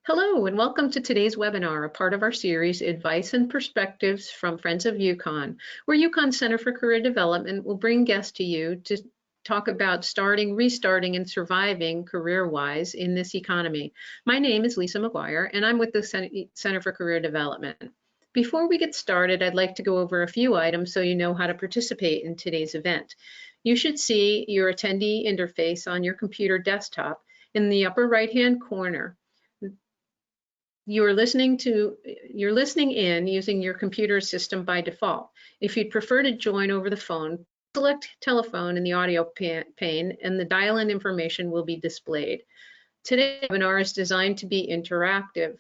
Hello and welcome to today's webinar, a part of our series, Advice and Perspectives from Friends of UConn, where UConn Center for Career Development will bring guests to you to talk about starting, restarting, and surviving career-wise in this economy. My name is Lisa McGuire, and I'm with the Center for Career Development. Before we get started, I'd like to go over a few items so you know how to participate in today's event. You should see your attendee interface on your computer desktop in the upper right-hand corner. You're listening in using your computer system by default. If you'd prefer to join over the phone, select telephone in the audio pane and the dial-in information will be displayed. Today's webinar is designed to be interactive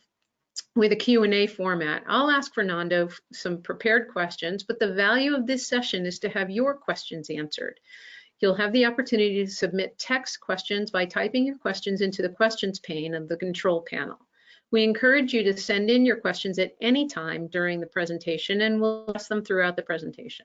with a Q&A format. I'll ask Fernando some prepared questions, but the value of this session is to have your questions answered. You'll have the opportunity to submit text questions by typing your questions into the questions pane of the control panel. We encourage you to send in your questions at any time during the presentation, and we'll address them throughout the presentation.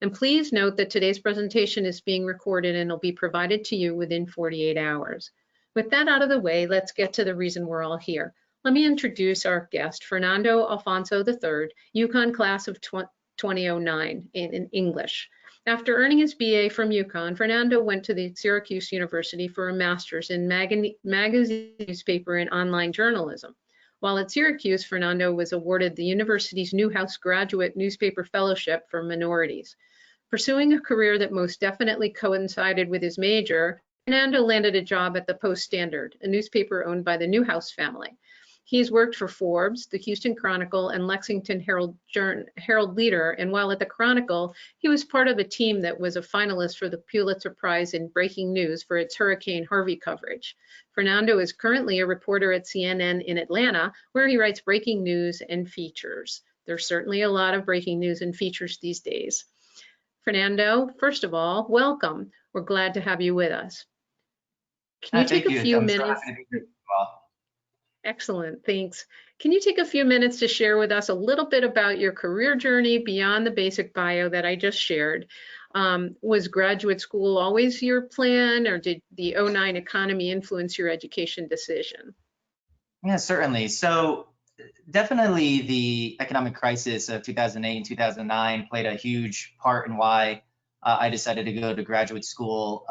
And please note that today's presentation is being recorded and will be provided to you within 48 hours. With that out of the way, let's get to the reason we're all here. Let me introduce our guest, Fernando Alfonso III, UConn class of 2009 in English. After earning his BA from UConn, Fernando went to the Syracuse University for a master's in magazine, newspaper, and online journalism. While at Syracuse, Fernando was awarded the university's Newhouse Graduate Newspaper Fellowship for Minorities. Pursuing a career that most definitely coincided with his major, Fernando landed a job at the Post-Standard, a newspaper owned by the Newhouse family. He's worked for Forbes, the Houston Chronicle, and Lexington Herald-Leader, and while at the Chronicle, he was part of a team that was a finalist for the Pulitzer Prize in breaking news for its Hurricane Harvey coverage. Fernando is currently a reporter at CNN in Atlanta, where he writes breaking news and features. There's certainly a lot of breaking news and features these days. Fernando, first of all, welcome. We're glad to have you with us. Can you take a few minutes? Excellent, thanks. Can you take a few minutes to share with us a little bit about your career journey beyond the basic bio that I just shared? Was graduate school always your plan, or did the '09 economy influence your education decision? Yeah, certainly. So definitely the economic crisis of 2008 and 2009 played a huge part in why I decided to go to graduate school.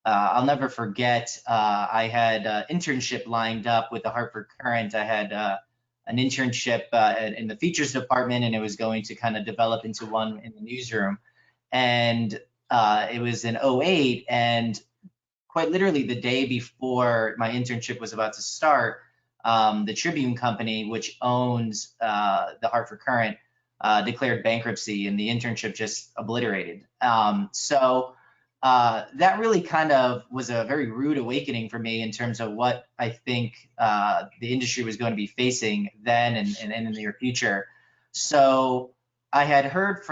I'll never forget, I had an internship lined up with the Hartford Courant. I had an internship in the features department, and it was going to kind of develop into one in the newsroom. And it was in '08, and quite literally the day before my internship was about to start, the Tribune company, which owns the Hartford Courant, declared bankruptcy, and the internship just obliterated. That really kind of was a very rude awakening for me in terms of what I think the industry was going to be facing then and in the near future. So I had heard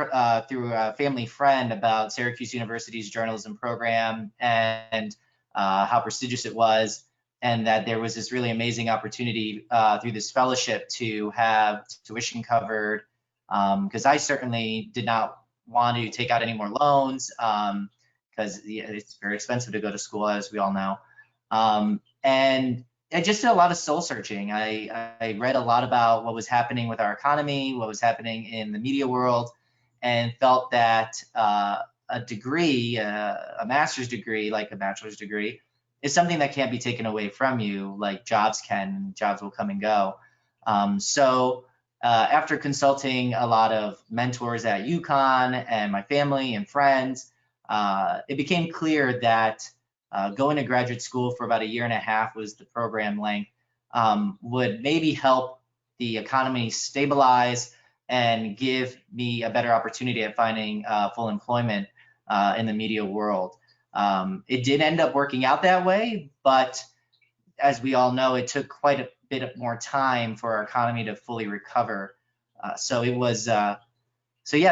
through a family friend about Syracuse University's journalism program and how prestigious it was, and that there was this really amazing opportunity through this fellowship to have tuition covered, because I certainly did not want to take out any more loans. Because it's very expensive to go to school, as we all know. And I just did a lot of soul searching. I read a lot about what was happening with our economy, what was happening in the media world, and felt that a degree, a master's degree, like a bachelor's degree, is something that can't be taken away from you, like jobs can. Jobs will come and go. After consulting a lot of mentors at UConn and my family and friends, it became clear that going to graduate school for about 1.5 years was the program length, would maybe help the economy stabilize and give me a better opportunity at finding full employment in the media world. It did end up working out that way, but as we all know, it took quite a bit more time for our economy to fully recover. Yeah,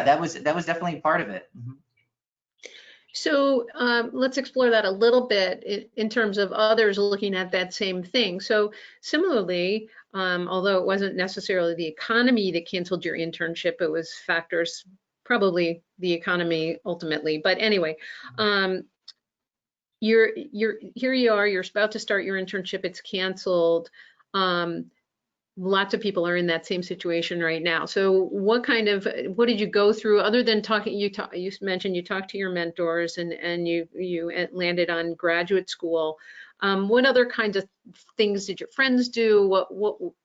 that was definitely part of it. Mm-hmm. So let's explore that a little bit in terms of others looking at that same thing. So similarly, although it wasn't necessarily the economy that canceled your internship, it was factors, probably the economy ultimately. But anyway, here you are, you're about to start your internship, it's canceled. Lots of people are in that same situation right now. So what did you go through other than talking? You mentioned you talked to your mentors and you landed on graduate school. What other kinds of things did your friends do? What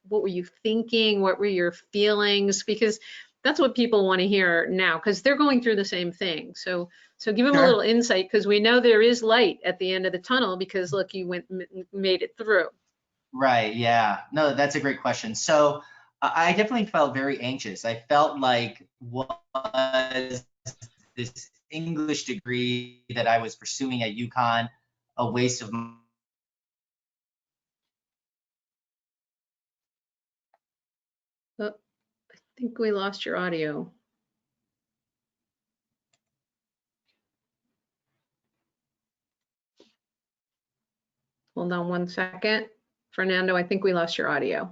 were you thinking? What were your feelings? Because that's what people want to hear now, because they're going through the same thing. So give them a Sure. little insight, because we know there is light at the end of the tunnel, because look, you made it through. Right. Yeah. No, that's a great question. So I definitely felt very anxious. I felt like was this English degree that I was pursuing at UConn a waste of money? Oh, I think we lost your audio. Hold on one second. Fernando, I think we lost your audio.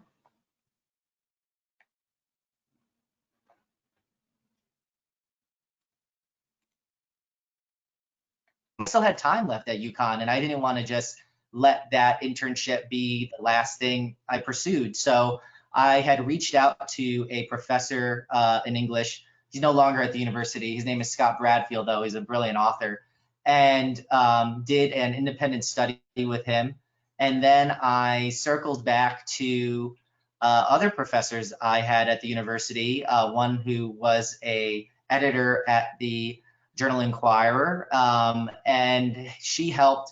I still had time left at UConn, and I didn't want to just let that internship be the last thing I pursued. So I had reached out to a professor in English. He's no longer at the university. His name is Scott Bradfield, though. He's a brilliant author, and did an independent study with him. And then I circled back to other professors I had at the university, one who was a editor at the Journal Inquirer, and she helped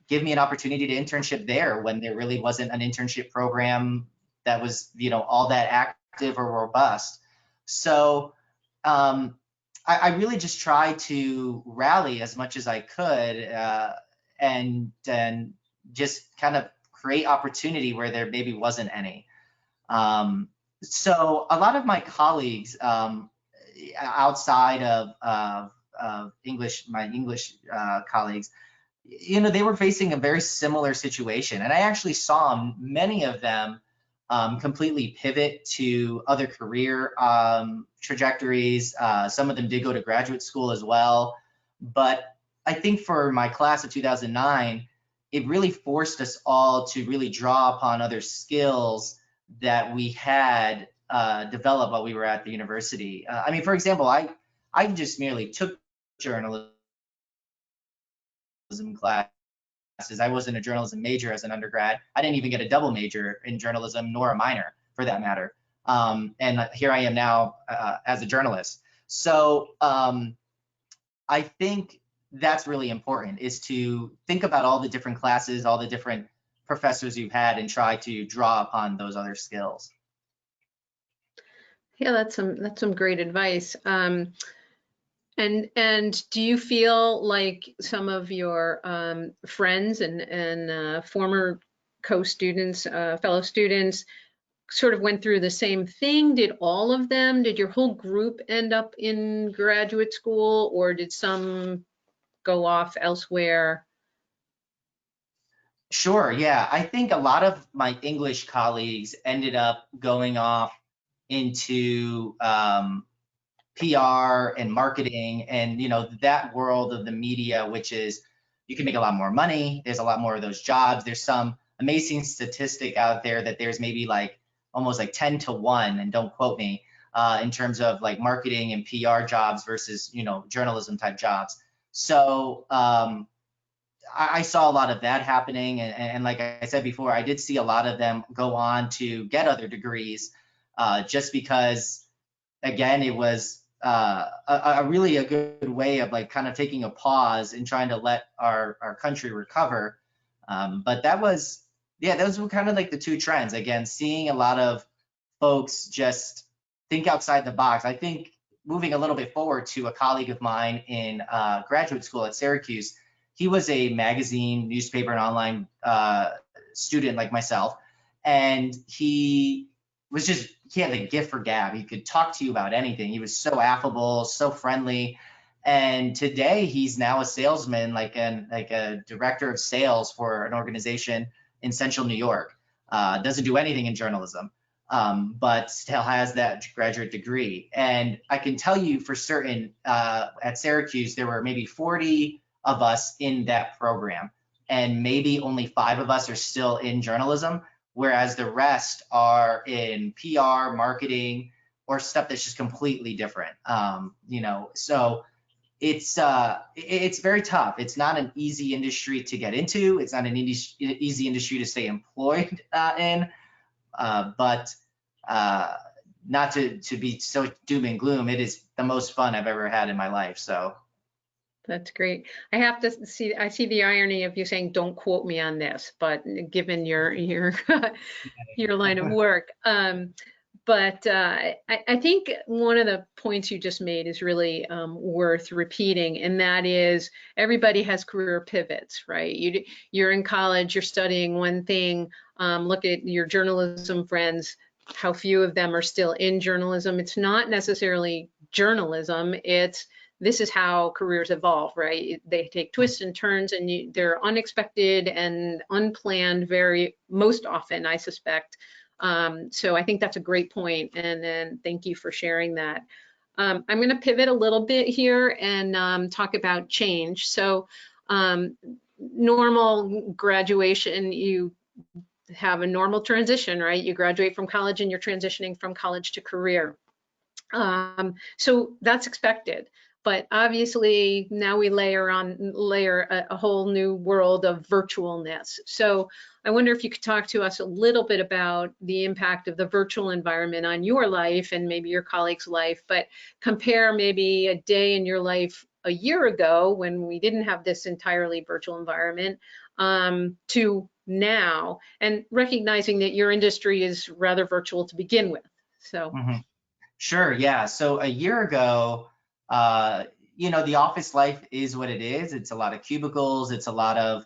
give me an opportunity to internship there when there really wasn't an internship program that was, all that active or robust. So I really just tried to rally as much as I could, and just kind of create opportunity where there maybe wasn't any. So a lot of my colleagues outside of English, my English colleagues, they were facing a very similar situation. And I actually saw many of them completely pivot to other career trajectories. Some of them did go to graduate school as well. But I think for my class of 2009, it really forced us all to really draw upon other skills that we had developed while we were at the university. I mean, for example, I just merely took journalism classes. I wasn't a journalism major as an undergrad. I didn't even get a double major in journalism, nor a minor for that matter. And here I am now as a journalist. So I think that's really important, is to think about all the different classes, all the different professors you've had, and try to draw upon those other skills. Yeah, that's some great advice. And do you feel like some of your friends and former co-students, fellow students, sort of went through the same thing? Did all of them? Did your whole group end up in graduate school, or did some go off elsewhere? Sure, yeah. I think a lot of my English colleagues ended up going off into PR and marketing, and that world of the media, which is, you can make a lot more money. There's a lot more of those jobs. There's some amazing statistic out there that there's maybe like almost like 10 to 1, and don't quote me, in terms of like marketing and PR jobs versus journalism type jobs. So I saw a lot of that happening, and like I said before, I did see a lot of them go on to get other degrees, just because, again, it was a really a good way of like kind of taking a pause and trying to let our country recover. But those were kind of like the two trends. Again, seeing a lot of folks just think outside the box. I think moving a little bit forward to a colleague of mine in graduate school at Syracuse, he was a magazine, newspaper, and online student like myself, and he had a gift for gab. He could talk to you about anything. He was so affable, so friendly. And today he's now a salesman, like a director of sales for an organization in central New York. Doesn't do anything in journalism, but still has that graduate degree. And I can tell you for certain, at Syracuse, there were maybe 40 of us in that program, and maybe only 5 of us are still in journalism. whereas the rest are in PR, marketing, or stuff that's just completely different. So it's very tough. It's not an easy industry to get into. It's not an easy industry to stay employed in. But not to be so doom and gloom, it is the most fun I've ever had in my life. So That's great. I see the irony of you saying, don't quote me on this, but given your your line of work. But I think one of the points you just made is really worth repeating, and that is everybody has career pivots, right? You're in college, you're studying one thing. Look at your journalism friends, how few of them are still in journalism. It's not necessarily journalism, this is how careers evolve, right? They take twists and turns, and they're unexpected and unplanned most often, I suspect. So I think that's a great point, and then thank you for sharing that. I'm going to pivot a little bit here and talk about change. So normal graduation, you have a normal transition, right? You graduate from college and you're transitioning from college to career. So that's expected. But obviously now we layer a whole new world of virtualness. So I wonder if you could talk to us a little bit about the impact of the virtual environment on your life and maybe your colleagues' life, but compare maybe a day in your life a year ago when we didn't have this entirely virtual environment to now, and recognizing that your industry is rather virtual to begin with. So. Sure, yeah. So a year ago, the office life is what it is. It's a lot of cubicles. It's a lot of,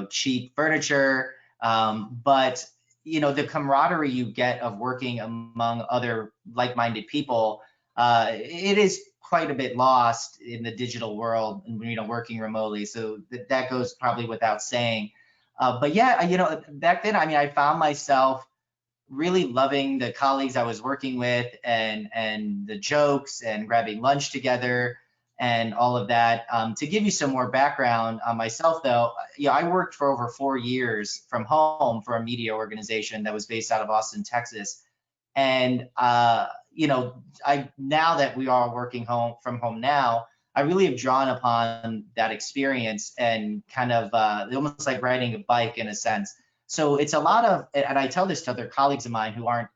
cheap furniture. But, the camaraderie you get of working among other like-minded people, it is quite a bit lost in the digital world, working remotely. So that goes probably without saying. But yeah, back then, I found myself really loving the colleagues I was working with and the jokes and grabbing lunch together and all of that. To give you some more background on myself, though, I worked for over 4 years from home for a media organization that was based out of Austin, Texas. And now that we are working from home now, I really have drawn upon that experience and kind of almost like riding a bike in a sense. So it's a lot of, and I tell this to other colleagues of mine who aren't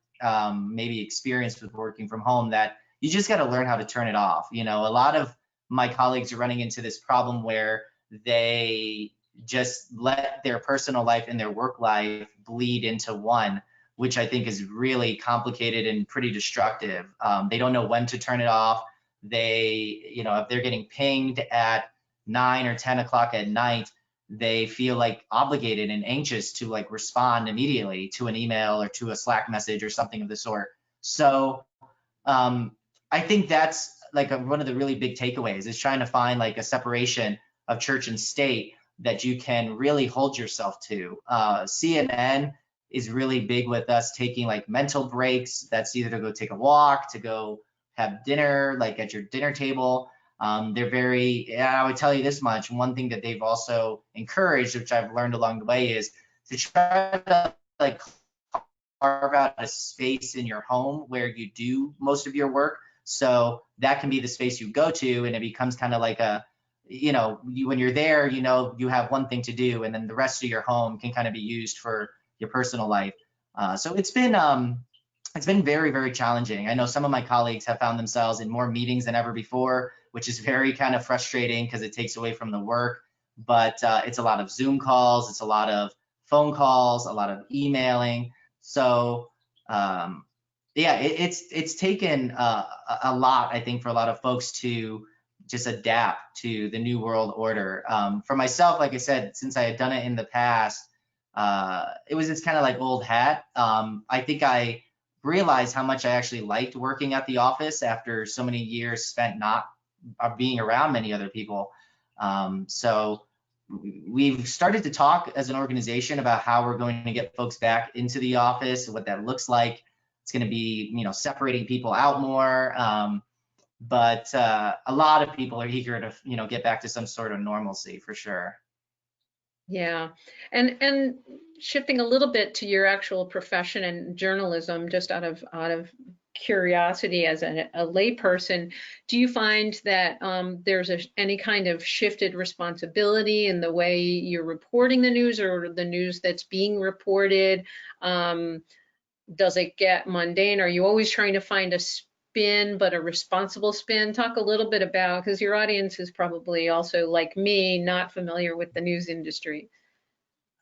maybe experienced with working from home, that you just got to learn how to turn it off. A lot of my colleagues are running into this problem where they just let their personal life and their work life bleed into one, which I think is really complicated and pretty destructive. They don't know when to turn it off. If they're getting pinged at 9 or 10 o'clock at night, they feel like obligated and anxious to like respond immediately to an email or to a Slack message or something of the sort. So I think that's like one of the really big takeaways is trying to find like a separation of church and state that you can really hold yourself to. CNN is really big with us taking like mental breaks. That's either to go take a walk, to go have dinner, like at your dinner table. I would tell you this much, one thing that they've also encouraged, which I've learned along the way, is to try to like carve out a space in your home where you do most of your work. So that can be the space you go to, and it becomes kind of like when you're there, you have one thing to do, and then the rest of your home can kind of be used for your personal life. So it's been very, very challenging. I know some of my colleagues have found themselves in more meetings than ever before, which is very kind of frustrating because it takes away from the work. But it's a lot of Zoom calls, it's a lot of phone calls, a lot of emailing. So it's taken a lot, I think, for a lot of folks to just adapt to the new world order. For myself, like I said, since I had done it in the past, it's kind of like old hat. I think I realized how much I actually liked working at the office after so many years spent not being around many other people. So we've started to talk as an organization about how we're going to get folks back into the office, what that looks like. It's going to be, separating people out more. But a lot of people are eager to, get back to some sort of normalcy for sure. Yeah. And shifting a little bit to your actual profession and journalism, just out of curiosity as a layperson, do you find that there's any kind of shifted responsibility in the way you're reporting the news or the news that's being reported? Um, does it get mundane? Are you always trying to find a spin, but a responsible spin? Talk a little bit about, because your audience is probably also like me, not familiar with the news industry.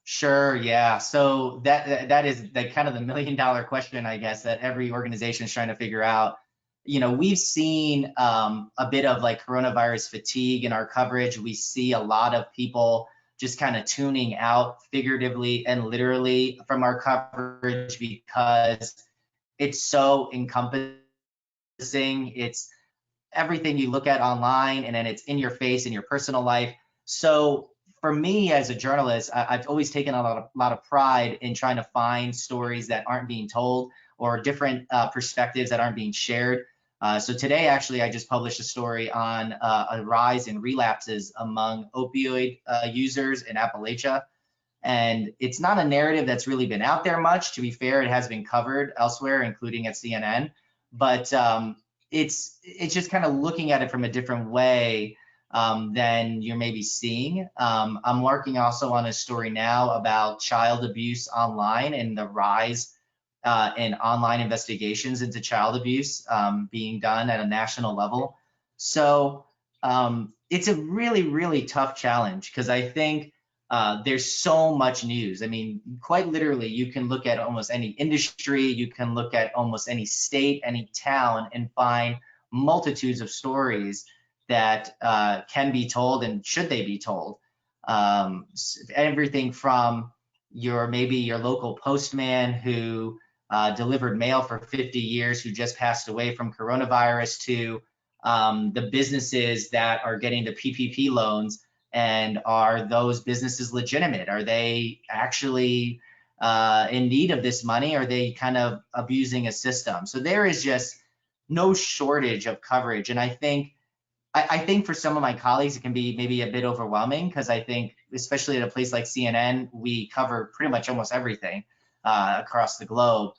Sure, yeah. So that is the kind of the $1 million question, I guess, that every organization is trying to figure out. We've seen a bit of like coronavirus fatigue in our coverage. We see a lot of people just kind of tuning out figuratively and literally from our coverage because it's so encompassing. It's everything you look at online, and then it's in your face in your personal life. So for me as a journalist, I've always taken a lot of pride in trying to find stories that aren't being told or different perspectives that aren't being shared. So today, actually, I just published a story on a rise in relapses among opioid users in Appalachia. And it's not a narrative that's really been out there much. To be fair, it has been covered elsewhere, including at CNN. But it's just kind of looking at it from a different way than you're maybe seeing. I'm working also on a story now about child abuse online and the rise in online investigations into child abuse being done at a national level. So it's a really, really tough challenge because I think there's so much news. I mean, quite literally, you can look at almost any industry, you can look at almost any state, any town, and find multitudes of stories that can be told and should they be told. Everything from maybe your local postman who delivered mail for 50 years who just passed away from coronavirus to the businesses that are getting the PPP loans. And are those businesses legitimate? Are they actually in need of this money? Are they kind of abusing a system? So there is just no shortage of coverage. And I think for some of my colleagues, it can be maybe a bit overwhelming because I think, especially at a place like CNN, we cover pretty much almost everything across the globe.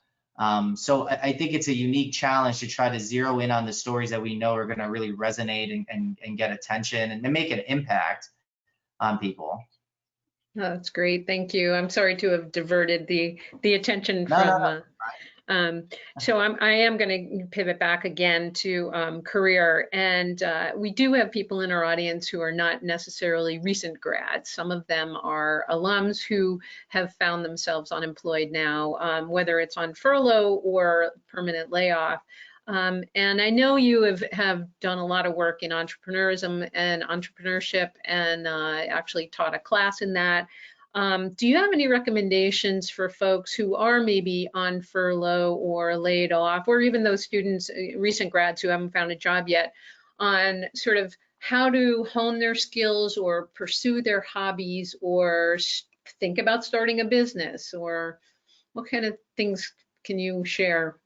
So I think it's a unique challenge to try to zero in on the stories that we know are going to really resonate and get attention and make an impact on people. Oh, that's great. Thank you. I'm sorry to have diverted the attention No, no, from no. um, so I am going to pivot back again to career, and we do have people in our audience who are not necessarily recent grads. Some of them are alums who have found themselves unemployed now, whether it's on furlough or permanent layoff. And I know you have done a lot of work in entrepreneurism and entrepreneurship, and actually taught a class in that. Do you have any recommendations for folks who are maybe on furlough or laid off, or even those students, recent grads who haven't found a job yet, on sort of how to hone their skills or pursue their hobbies or think about starting a business, or what kind of things can you share?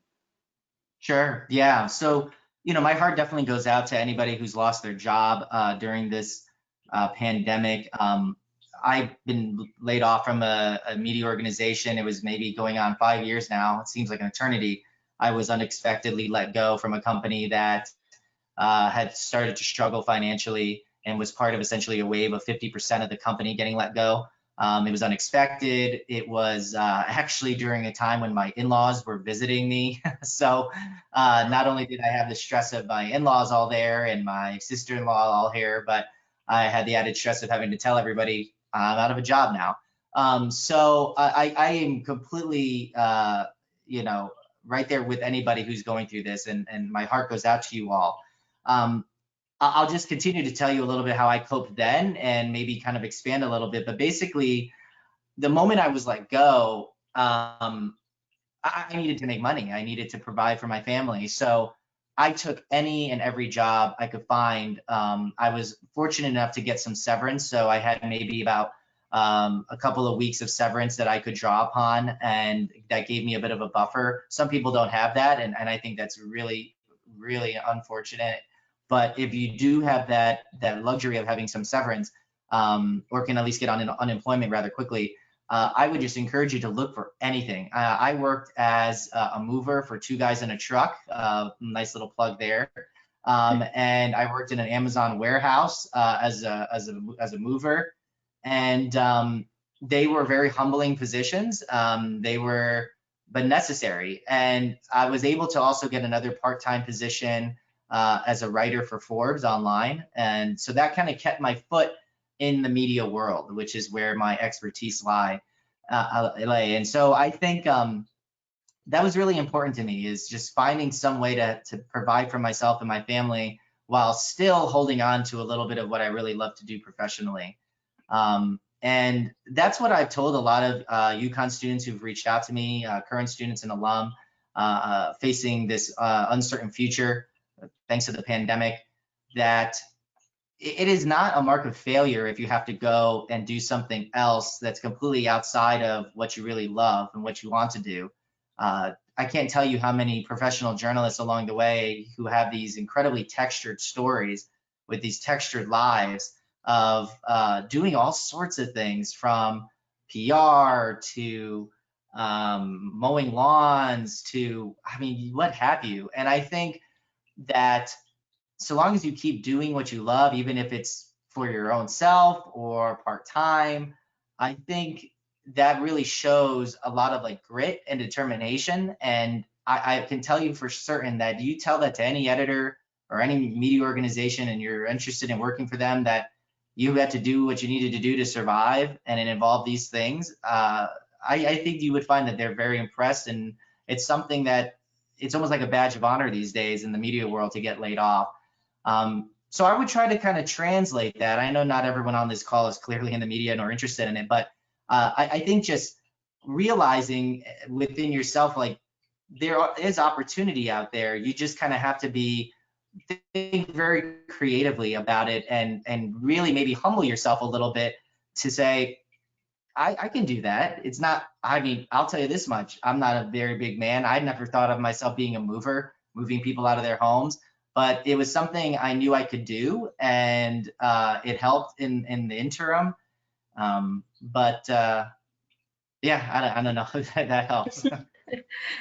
Sure. Yeah. So, my heart definitely goes out to anybody who's lost their job during this pandemic. I've been laid off from a media organization. It was maybe going on 5 years now. It seems like an eternity. I was unexpectedly let go from a company that had started to struggle financially and was part of essentially a wave of 50% of the company getting let go. It was unexpected. It was actually during a time when my in-laws were visiting me. So not only did I have the stress of my in-laws all there and my sister-in-law all here, but I had the added stress of having to tell everybody I'm out of a job now. So I am completely, right there with anybody who's going through this, and my heart goes out to you all. Um, I'll just continue to tell you a little bit how I coped then and maybe kind of expand a little bit. But basically, the moment I was let go, I needed to make money. I needed to provide for my family. So I took any and every job I could find. I was fortunate enough to get some severance. So I had maybe about a couple of weeks of severance that I could draw upon, and that gave me a bit of a buffer. Some people don't have that, and I think that's really, really unfortunate. But if you do have that luxury of having some severance, or can at least get on unemployment rather quickly, I would just encourage you to look for anything. I worked as a mover for Two Guys in a Truck, nice little plug there. And I worked in an Amazon warehouse as a mover, and they were very humbling positions. They were, but necessary. And I was able to also get another part-time position as a writer for Forbes online, and so that kind of kept my foot in the media world, which is where my expertise lay. And so I think that was really important to me, is just finding some way to provide for myself and my family while still holding on to a little bit of what I really love to do professionally. And that's what I've told a lot of UConn students who've reached out to me, current students and alum facing this uncertain future thanks to the pandemic, that it is not a mark of failure if you have to go and do something else that's completely outside of what you really love and what you want to do. I can't tell you how many professional journalists along the way who have these incredibly textured stories with these textured lives of doing all sorts of things, from PR to mowing lawns to, I mean, what have you. And I think that so long as you keep doing what you love, even if it's for your own self or part-time, I think that really shows a lot of like grit and determination. And I can tell you for certain that you tell that to any editor or any media organization and you're interested in working for them, that you had to do what you needed to do to survive, and it involved these things, I think you would find that they're very impressed. And it's something that it's almost like a badge of honor these days in the media world to get laid off. So I would try to kind of translate that. I know not everyone on this call is clearly in the media nor interested in it, but I think just realizing within yourself, like, there is opportunity out there. You just kind of have to think very creatively about it, and really maybe humble yourself a little bit to say, I can do that. It's not, I mean, I'll tell you this much. I'm not a very big man. I never thought of myself being a mover, moving people out of their homes, but it was something I knew I could do, and it helped in the interim. Yeah, I don't know if that helps.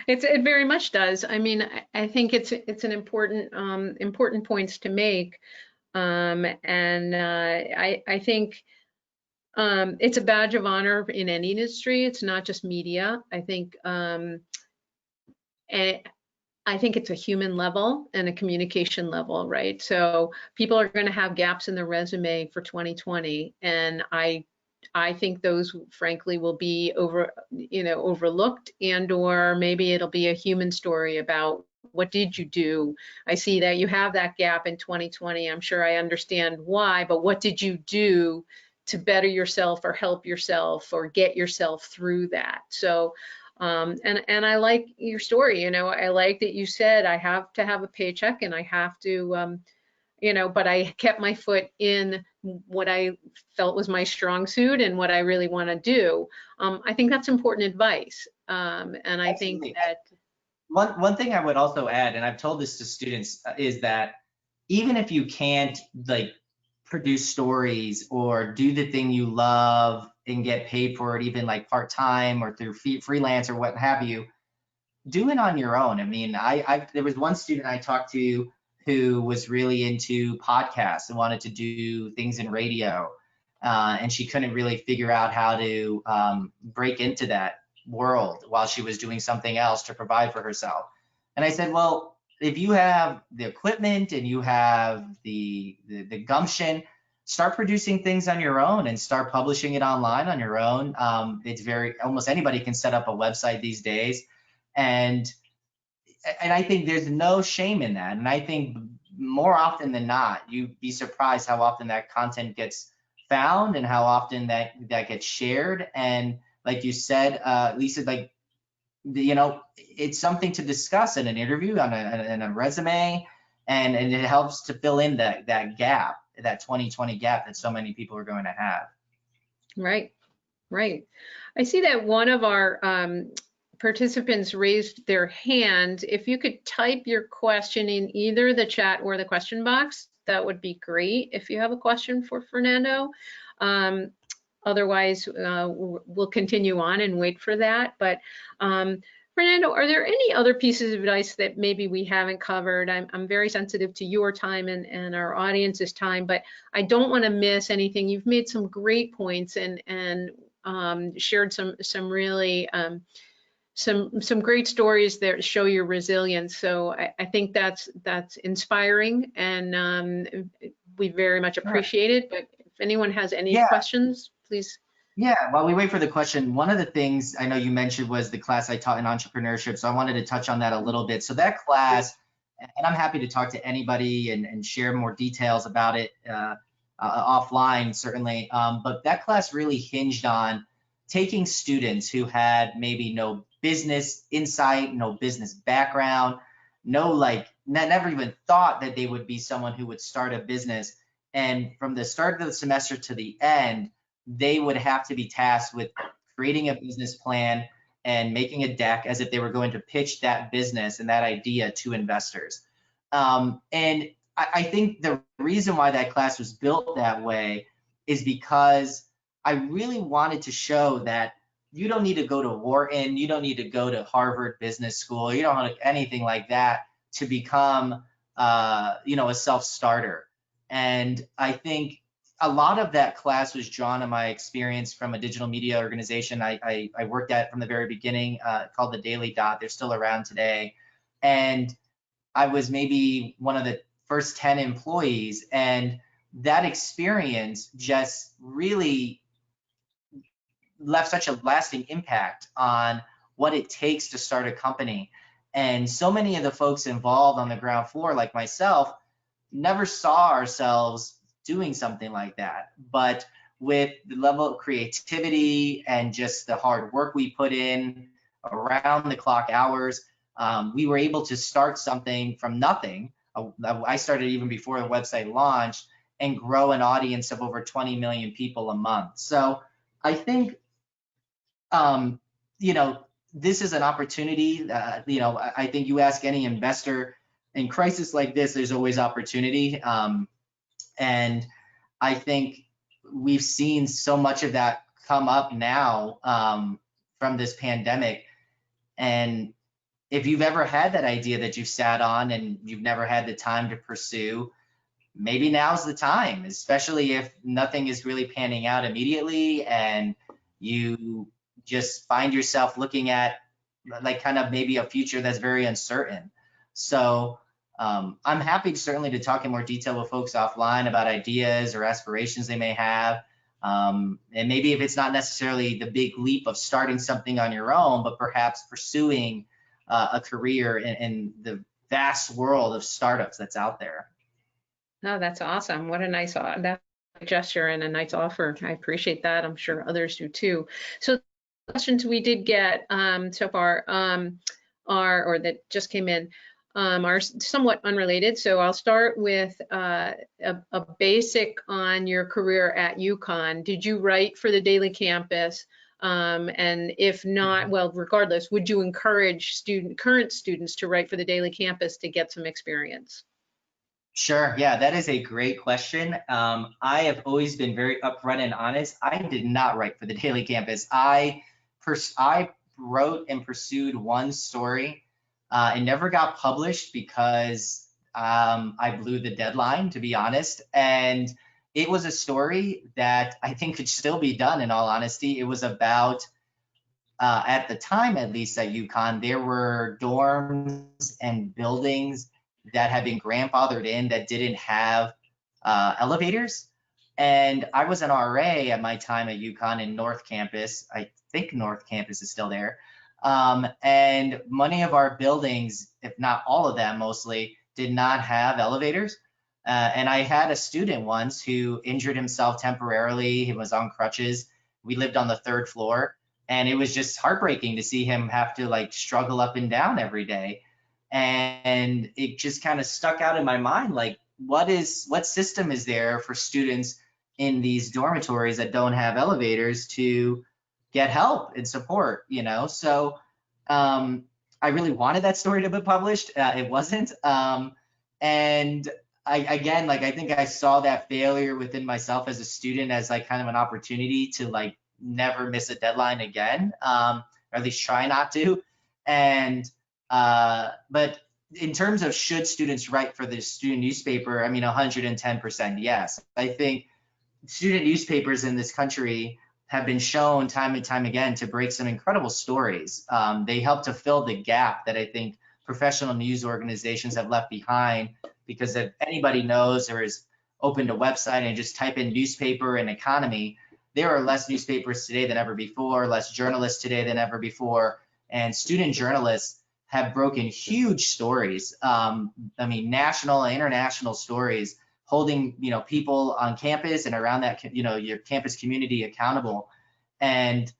It very much does. I mean, I think it's an important points to make, and I think it's a badge of honor in any industry. It's not just media. I think it's a human level and a communication level, right? So people are going to have gaps in their resume for 2020, and I think those, frankly, will be overlooked, and/or maybe it'll be a human story about what did you do. I see that you have that gap in 2020. I'm sure I understand why, but what did you do to better yourself or help yourself or get yourself through that? So, and I like your story. I like that you said I have to have a paycheck and I have to, but I kept my foot in what I felt was my strong suit and what I really want to do. I think that's important advice. And I think that one thing I would also add, and I've told this to students, is that even if you can't like produce stories or do the thing you love and get paid for it, even like part-time or through freelance or what have you, do it on your own. I mean, there was one student I talked to who was really into podcasts and wanted to do things in radio, and she couldn't really figure out how to break into that world while she was doing something else to provide for herself. And I said, well, if you have the equipment and you have the gumption, start producing things on your own and start publishing it online on your own. It's almost anybody can set up a website these days. And I think there's no shame in that. And I think more often than not, you'd be surprised how often that content gets found and how often that gets shared. And like you said, Lisa, like, it's something to discuss in an interview, on a resume, and it helps to fill in that gap, that 2020 gap that so many people are going to have. Right. I see that one of our participants raised their hand. If you could type your question in either the chat or the question box, that would be great if you have a question for Fernando. Otherwise, we'll continue on and wait for that. But Fernando, are there any other pieces of advice that maybe we haven't covered? I'm very sensitive to your time and our audience's time, but I don't want to miss anything. You've made some great points and shared some really some great stories that show your resilience. So I think that's inspiring, and we very much appreciate it. But if anyone has any Yeah, questions, please. yeah. While we wait for the question, one of the things I know you mentioned was the class I taught in entrepreneurship. So I wanted to touch on that a little bit. So that class, and I'm happy to talk to anybody and share more details about it offline, certainly. But that class really hinged on taking students who had maybe no business insight, no business background, no like never even thought that they would be someone who would start a business. And from the start of the semester to the end, they would have to be tasked with creating a business plan and making a deck as if they were going to pitch that business and that idea to investors. And I think the reason why that class was built that way is because I really wanted to show that you don't need to go to Wharton, you don't need to go to Harvard Business School, you don't need anything like that to become, a self-starter. And I think a lot of that class was drawn on my experience from a digital media organization I worked at from the very beginning, called the Daily Dot. They're still around today. And I was maybe one of the first 10 employees. And that experience just really left such a lasting impact on what it takes to start a company. And so many of the folks involved on the ground floor, like myself, never saw ourselves doing something like that. But with the level of creativity and just the hard work we put in around the clock hours, we were able to start something from nothing. I started even before the website launched and grow an audience of over 20 million people a month. So I think, this is an opportunity. I think you ask any investor in crisis like this, there's always opportunity. And I think we've seen so much of that come up now from this pandemic. And if you've ever had that idea that you've sat on and you've never had the time to pursue, maybe now's the time, especially if nothing is really panning out immediately and you just find yourself looking at like kind of maybe a future that's very uncertain. So I'm happy certainly to talk in more detail with folks offline about ideas or aspirations they may have. And maybe if it's not necessarily the big leap of starting something on your own, but perhaps pursuing a career in the vast world of startups that's out there. No, that's awesome. What a nice gesture and a nice offer. I appreciate that. I'm sure others do too. So questions we did get so far or that just came in are somewhat unrelated. So I'll start with a basic on your career at UConn. Did you write for the Daily Campus? And if not, well, regardless, would you encourage current students to write for the Daily Campus to get some experience? Sure. Yeah, that is a great question. I have always been very upfront and honest. I did not write for the Daily Campus. I wrote and pursued one story. It never got published because I blew the deadline, to be honest. And it was a story that I think could still be done, in all honesty. It was about, at the time at least at UConn, there were dorms and buildings that had been grandfathered in that didn't have elevators. And I was an RA at my time at UConn in North Campus. I think North Campus is still there. And many of our buildings, if not all of them mostly, did not have elevators. And I had a student once who injured himself temporarily. He was on crutches. We lived on the 3rd floor. And it was just heartbreaking to see him have to like struggle up and down every day. And it just kind of stuck out in my mind, like what system is there for students in these dormitories that don't have elevators to get help and support, So I really wanted that story to be published. It wasn't. And again, like, I think I saw that failure within myself as a student as like kind of an opportunity to like never miss a deadline again, or at least try not to. And but in terms of should students write for the student newspaper, I mean, 110% yes. I think student newspapers in this country have been shown time and time again to break some incredible stories. They help to fill the gap that I think professional news organizations have left behind, because if anybody knows or is opened a website and just type in newspaper and economy, there are less newspapers today than ever before, less journalists today than ever before, and student journalists have broken huge stories. I mean, national and international stories, holding, you know, people on campus and around that, you know, your campus community accountable. And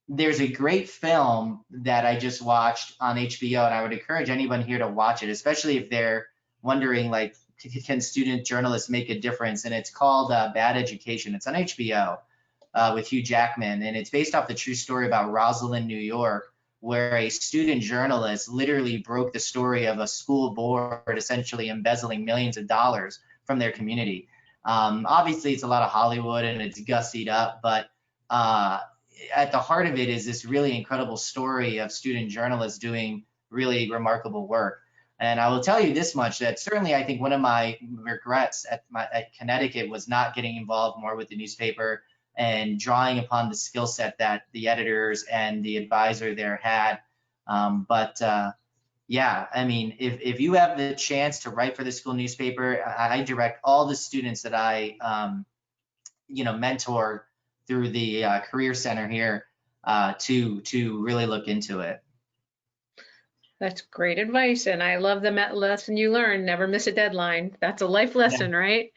there's a great film that I just watched on HBO, and I would encourage anyone here to watch it, especially if they're wondering, like, can student journalists make a difference? And it's called Bad Education. It's on HBO with Hugh Jackman, and it's based off the true story about Rosslyn, New York, where a student journalist literally broke the story of a school board essentially embezzling millions of dollars from their community. Obviously, it's a lot of Hollywood and it's gussied up, but at the heart of it is this really incredible story of student journalists doing really remarkable work. And I will tell you this much, that certainly I think one of my regrets at Connecticut was not getting involved more with the newspaper and drawing upon the skill set that the editors and the advisor there had. Yeah, I mean, if you have the chance to write for the school newspaper, I direct all the students that I, you know, mentor through the Career Center here to really look into it. That's great advice. And I love the lesson you learned, never miss a deadline. That's a life lesson, Yeah, right?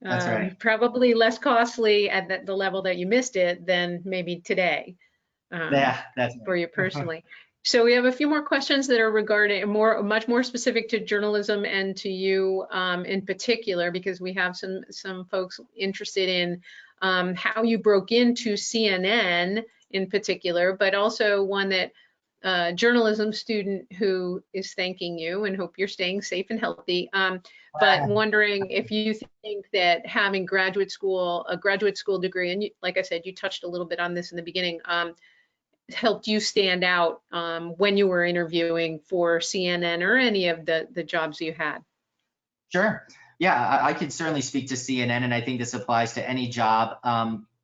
that's right. Probably less costly at the level that you missed it than maybe today Yeah, that's for you right. personally. So we have a few more questions that are regarding much more specific to journalism and to you in particular, because we have some folks interested in how you broke into CNN in particular, but also one that journalism student who is thanking you and hope you're staying safe and healthy. But wondering if you think that having a graduate school degree, and you, like I said, you touched a little bit on this in the beginning, helped you stand out when you were interviewing for CNN or any of the jobs you had. Sure. Yeah, I could certainly speak to CNN, and I think this applies to any job.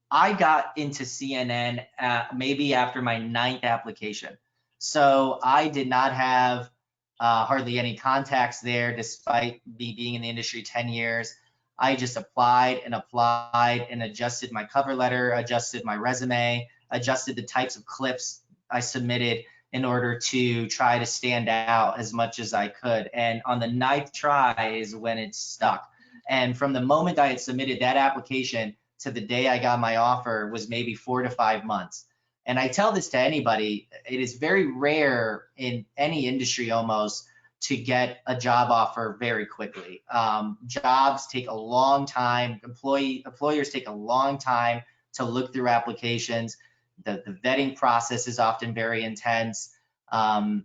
I got into CNN maybe after my 9th application. So I did not have hardly any contacts there, despite me being in the industry 10 years. I just applied and adjusted my cover letter, adjusted my resume, adjusted the types of clips I submitted in order to try to stand out as much as I could. And on the 9th try is when it stuck. And from the moment I had submitted that application to the day I got my offer was maybe 4 to 5 months. And I tell this to anybody, it is very rare in any industry almost to get a job offer very quickly. Jobs take a long time. Employers take a long time to look through applications. The vetting process is often very intense. And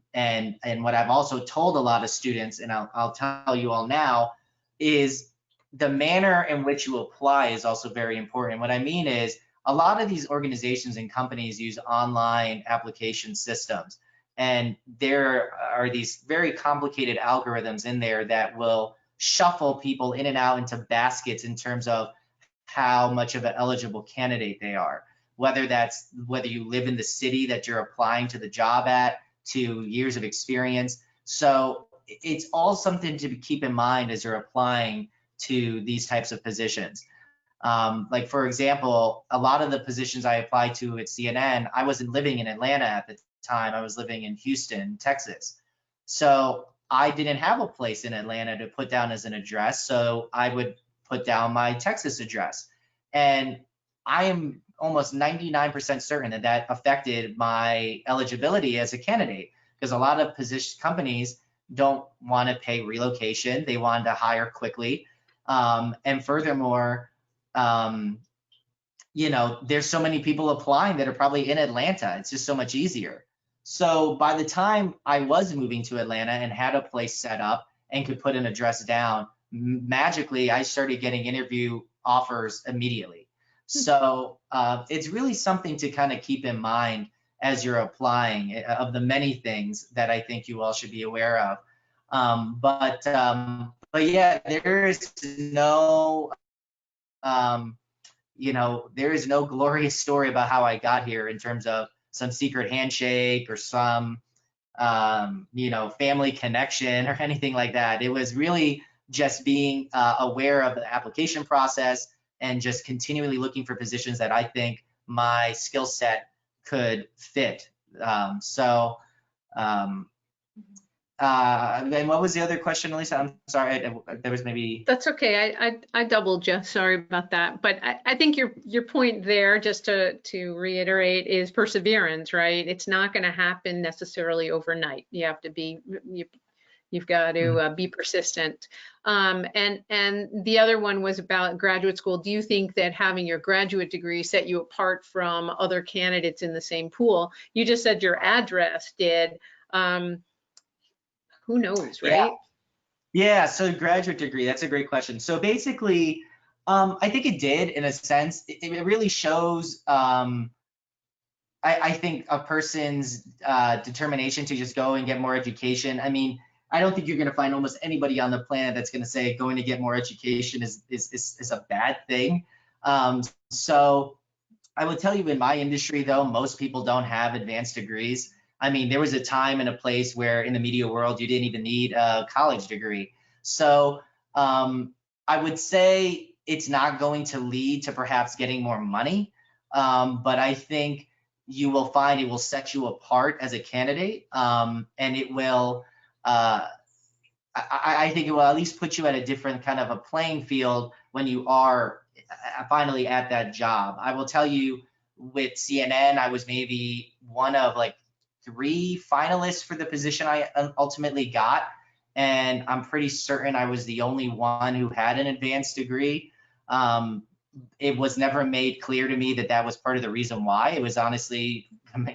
what I've also told a lot of students, and I'll tell you all now, is the manner in which you apply is also very important. What I mean is, a lot of these organizations and companies use online application systems, and there are these very complicated algorithms in there that will shuffle people in and out into baskets in terms of how much of an eligible candidate they are, whether you live in the city that you're applying to the job at, to years of experience. So it's all something to keep in mind as you're applying to these types of positions. Like, for example, a lot of the positions I applied to at CNN, I wasn't living in Atlanta at the time. I was living in Houston, Texas. So I didn't have a place in Atlanta to put down as an address. So I would put down my Texas address. And I am almost 99% certain that that affected my eligibility as a candidate, because a lot of companies don't want to pay relocation. They want to hire quickly. And furthermore, you know, there's so many people applying that are probably in Atlanta. It's just so much easier. So by the time I was moving to Atlanta and had a place set up, and could put an address down, magically I started getting interview offers immediately. So it's really something to kind of keep in mind as you're applying, of the many things that I think you all should be aware of. But yeah, there is no, there is no glorious story about how I got here in terms of some secret handshake or some, family connection or anything like that. It was really just being aware of the application process and just continually looking for positions that I think my skill set could fit. And what was the other question, Elisa? I'm sorry, there was maybe. That's okay. I doubled you. Sorry about that. But I think your point there, just to reiterate, is perseverance, right? It's not going to happen necessarily overnight. You have to be you've got to be persistent. And the other one was about graduate school. Do you think that having your graduate degree set you apart from other candidates in the same pool? You just said your address did. Who knows, right? Yeah, so graduate degree, that's a great question. So basically, I think it did in a sense. It really shows, I think, a person's determination to just go and get more education. I mean, I don't think you're going to find almost anybody on the planet that's going to say going to get more education is a bad thing. So I will tell you, in my industry, though, most people don't have advanced degrees. I mean, there was a time and a place where in the media world, you didn't even need a college degree. So I would say it's not going to lead to perhaps getting more money, but I think you will find it will set you apart as a candidate, and it will, I think it will at least put you at a different kind of a playing field when you are finally at that job. I will tell you, with CNN, I was maybe one of like 3 finalists for the position I ultimately got. And I'm pretty certain I was the only one who had an advanced degree. It was never made clear to me that that was part of the reason why. It was honestly,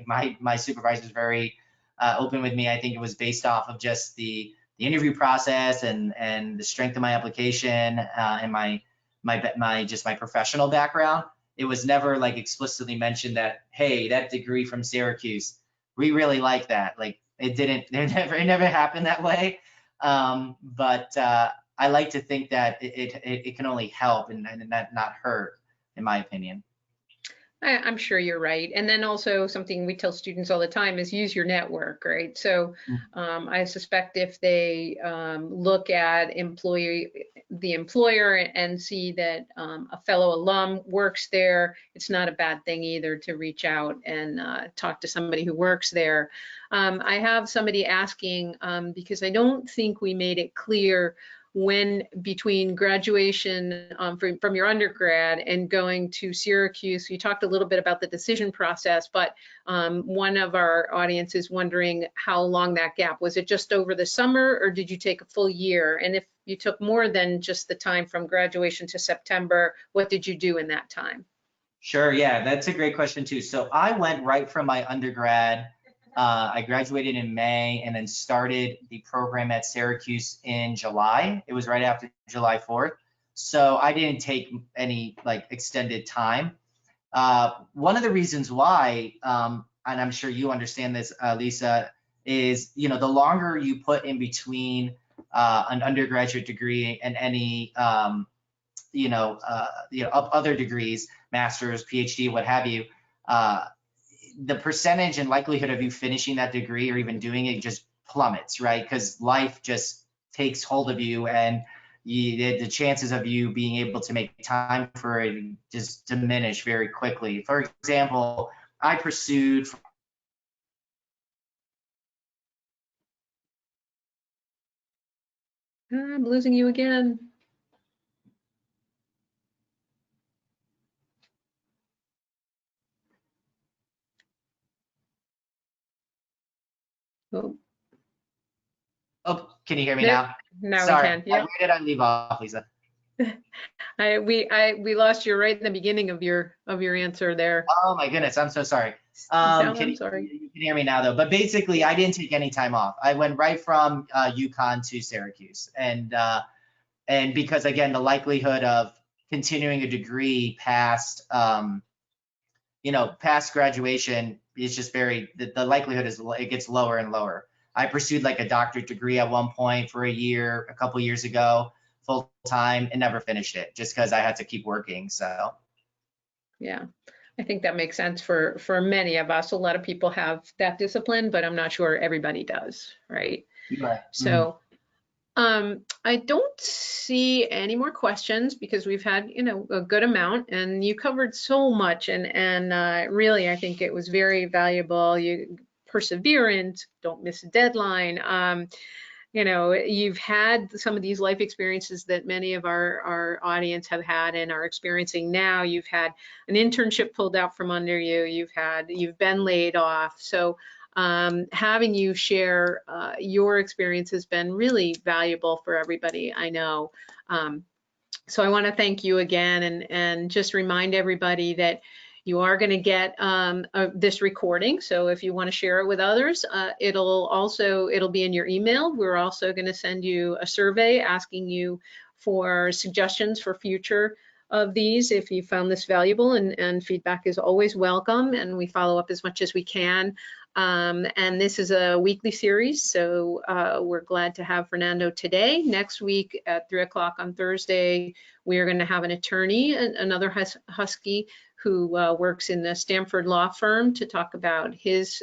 my supervisor was very open with me. I think it was based off of just the interview process and the strength of my application and my professional background. It was never like explicitly mentioned that, hey, that degree from Syracuse, we really like that. Like it never happened that way. But I like to think that it can only help and not hurt, in my opinion. I'm sure you're right. And then also something we tell students all the time is use your network, right? So I suspect if they look at the employer and see that a fellow alum works there, it's not a bad thing either to reach out and talk to somebody who works there. I have somebody asking, because I don't think we made it clear when between graduation from your undergrad and going to Syracuse. You talked a little bit about the decision process, but one of our audience is wondering how long that gap. Was it just over the summer, or did you take a full year? And if you took more than just the time from graduation to September, what did you do in that time? Sure, yeah, that's a great question too. So I went right from my undergrad. I graduated in May and then started the program at Syracuse in July. It was right after July 4th. So I didn't take any like extended time. One of the reasons why, and I'm sure you understand this, Lisa, is, the longer you put in between an undergraduate degree and any, other degrees, master's, PhD, what have you, the percentage and likelihood of you finishing that degree or even doing it just plummets, right? Because life just takes hold of you, and the chances of you being able to make time for it just diminish very quickly. For example, I pursued. I'm losing you again. Oh, Oh, can you hear me there, now? now we Sorry, can. where Yep. did I leave off, Lisa? We lost you right in the beginning of your answer there. Oh my goodness, I'm so sorry. I'm sorry. You can hear me now though. But basically, I didn't take any time off. I went right from UConn to Syracuse, and because again, the likelihood of continuing a degree past past graduation is just the likelihood is it gets lower and lower. I pursued like a doctorate degree at one point for a couple years ago, full time, and never finished it just because I had to keep working. So Yeah, I think that makes sense for many of us. A lot of people have that discipline, but I'm not sure everybody does, right? right. So I don't see any more questions because we've had, a good amount, and you covered so much, and really, I think it was very valuable. You perseverance, don't miss a deadline. You've had some of these life experiences that many of our audience have had and are experiencing now. You've had an internship pulled out from under you. You've been laid off. So having you share your experience has been really valuable for everybody, I know. So I want to thank you again, and just remind everybody that you are going to get this recording. So if you want to share it with others, it'll be in your email. We're also going to send you a survey asking you for suggestions for future of these if you found this valuable, and feedback is always welcome, and we follow up as much as we can. And this is a weekly series, so we're glad to have Fernando today. Next week at 3 o'clock on Thursday, we are going to have an attorney, another Husky, who works in the Stanford law firm, to talk about his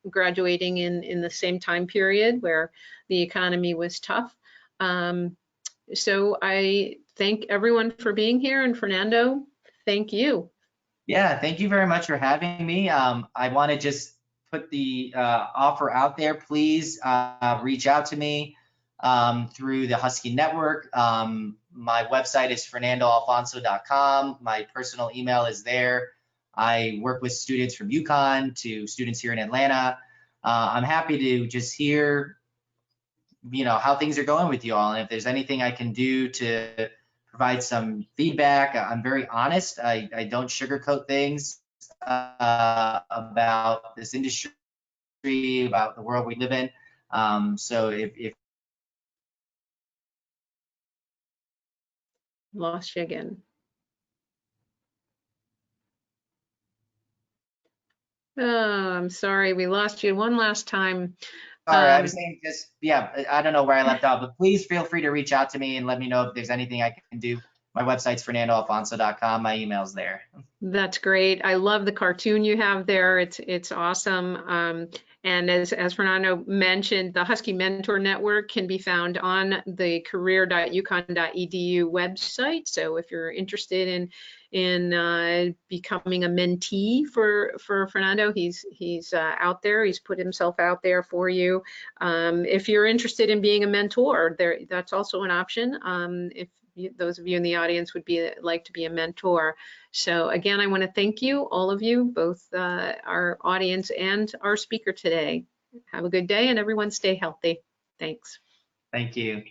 graduating in the same time period where the economy was tough. So I thank everyone for being here, and Fernando, thank you. Yeah, thank you very much for having me. I want to just put the offer out there. Please reach out to me through the Husky Network. My website is fernandoalfonso.com. My personal email is there. I work with students from UConn to students here in Atlanta. I'm happy to just hear, how things are going with you all. And if there's anything I can do to provide some feedback, I'm very honest. I don't sugarcoat things about this industry, about the world we live in. So if Lost you again. Oh, I'm sorry, we lost you one last time. Sorry, I was saying I don't know where I left off, but please feel free to reach out to me and let me know if there's anything I can do. My website's fernandoalfonso.com. My email's there. That's great. I love the cartoon you have there. It's awesome. And as Fernando mentioned, the Husky Mentor Network can be found on the career.uconn.edu website. So if you're interested in becoming a mentee for Fernando, he's out there. He's put himself out there for you. If you're interested in being a mentor, that's also an option. If those of you in the audience would like to be a mentor. So again, I want to thank you, all of you, both our audience and our speaker today. Have a good day, and everyone stay healthy. Thanks. Thank you.